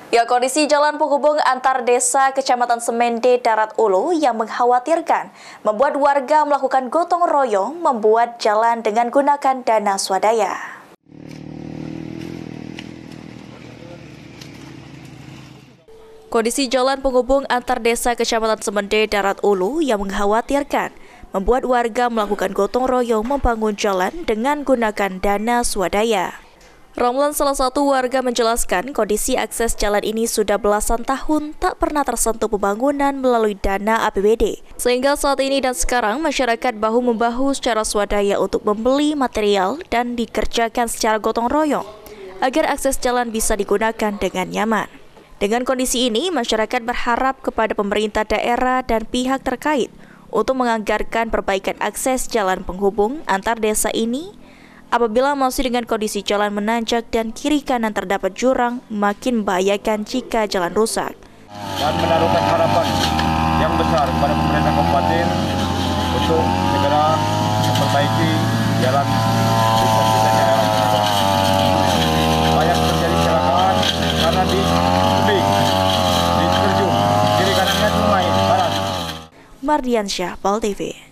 Ya, kondisi jalan penghubung antar desa Kecamatan Semende, Darat Ulu yang mengkhawatirkan membuat warga melakukan gotong royong membuat jalan dengan gunakan dana swadaya. Kondisi jalan penghubung antar desa Kecamatan Semende, Darat Ulu yang mengkhawatirkan membuat warga melakukan gotong royong membangun jalan dengan gunakan dana swadaya. Romlan, salah satu warga, menjelaskan kondisi akses jalan ini sudah belasan tahun tak pernah tersentuh pembangunan melalui dana APBD. Sehingga saat ini dan sekarang masyarakat bahu-membahu secara swadaya untuk membeli material dan dikerjakan secara gotong royong agar akses jalan bisa digunakan dengan nyaman. Dengan kondisi ini, masyarakat berharap kepada pemerintah daerah dan pihak terkait untuk menganggarkan perbaikan akses jalan penghubung antar desa ini apabila masih dengan kondisi jalan menanjak dan kiri kanan terdapat jurang makin membahayakan jika jalan rusak. Dan menaruhkan harapan yang besar kepada pemerintah kabupaten untuk segera memperbaiki jalan di sekitarnya. Banyak terjadi kecelakaan karena di tebing, di terjun, kiri kanannya sungai barat. Mardiansyah, PAL TV.